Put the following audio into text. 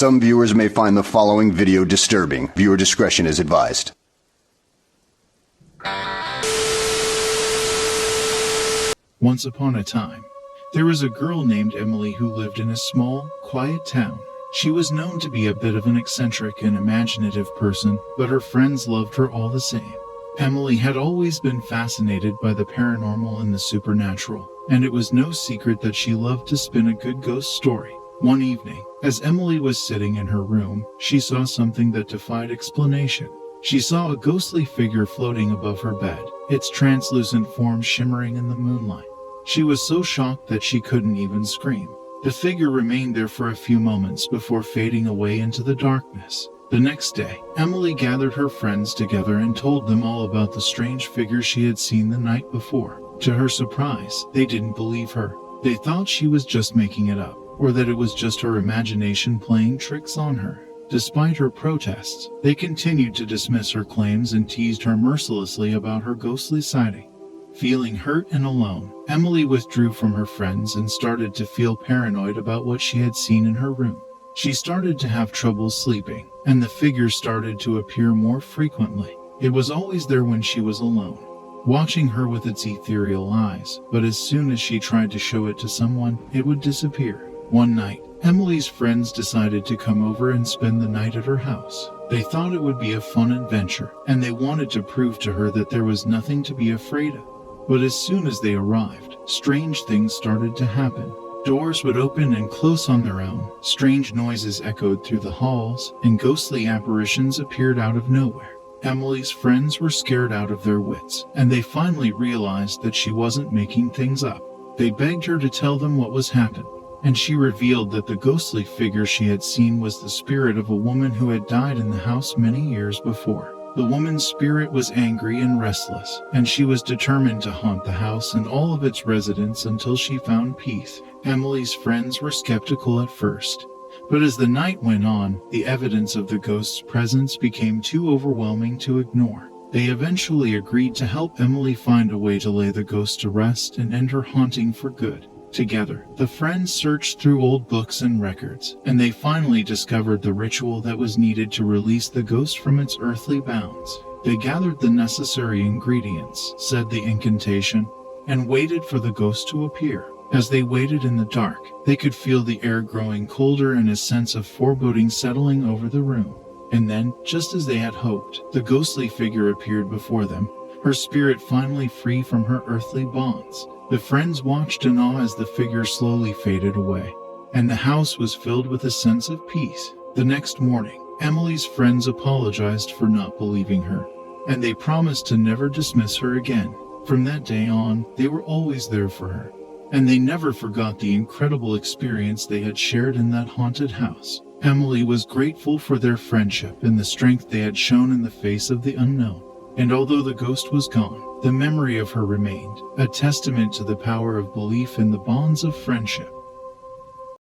Some viewers may find the following video disturbing. Viewer discretion is advised. Once upon a time, there was a girl named Emily who lived in a small, quiet town. She was known to be a bit of an eccentric and imaginative person, but her friends loved her all the same. Emily had always been fascinated by the paranormal and the supernatural, and it was no secret that she loved to spin a good ghost story. One evening, as Emily was sitting in her room, she saw something that defied explanation. She saw a ghostly figure floating above her bed, its translucent form shimmering in the moonlight. She was so shocked that she couldn't even scream. The figure remained there for a few moments before fading away into the darkness. The next day, Emily gathered her friends together and told them all about the strange figure she had seen the night before. To her surprise, they didn't believe her. They thought she was just making it up, or that it was just her imagination playing tricks on her. Despite her protests, they continued to dismiss her claims and teased her mercilessly about her ghostly sighting. Feeling hurt and alone, Emily withdrew from her friends and started to feel paranoid about what she had seen in her room. She started to have trouble sleeping, and the figure started to appear more frequently. It was always there when she was alone, watching her with its ethereal eyes, but as soon as she tried to show it to someone, it would disappear. One night, Emily's friends decided to come over and spend the night at her house. They thought it would be a fun adventure, and they wanted to prove to her that there was nothing to be afraid of. But as soon as they arrived, strange things started to happen. Doors would open and close on their own, strange noises echoed through the halls, and ghostly apparitions appeared out of nowhere. Emily's friends were scared out of their wits, and they finally realized that she wasn't making things up. They begged her to tell them what was happening, and she revealed that the ghostly figure she had seen was the spirit of a woman who had died in the house many years before. The woman's spirit was angry and restless, and she was determined to haunt the house and all of its residents until she found peace. Emily's friends were skeptical at first, but as the night went on, the evidence of the ghost's presence became too overwhelming to ignore. They eventually agreed to help Emily find a way to lay the ghost to rest and end her haunting for good. Together, the friends searched through old books and records, and they finally discovered the ritual that was needed to release the ghost from its earthly bounds. They gathered the necessary ingredients, said the incantation, and waited for the ghost to appear. As they waited in the dark, they could feel the air growing colder and a sense of foreboding settling over the room. And then, just as they had hoped, the ghostly figure appeared before them, her spirit finally free from her earthly bonds. The friends watched in awe as the figure slowly faded away, and the house was filled with a sense of peace. The next morning, Emily's friends apologized for not believing her, and they promised to never dismiss her again. From that day on, they were always there for her, and they never forgot the incredible experience they had shared in that haunted house. Emily was grateful for their friendship and the strength they had shown in the face of the unknown. And although the ghost was gone, the memory of her remained, a testament to the power of belief in the bonds of friendship.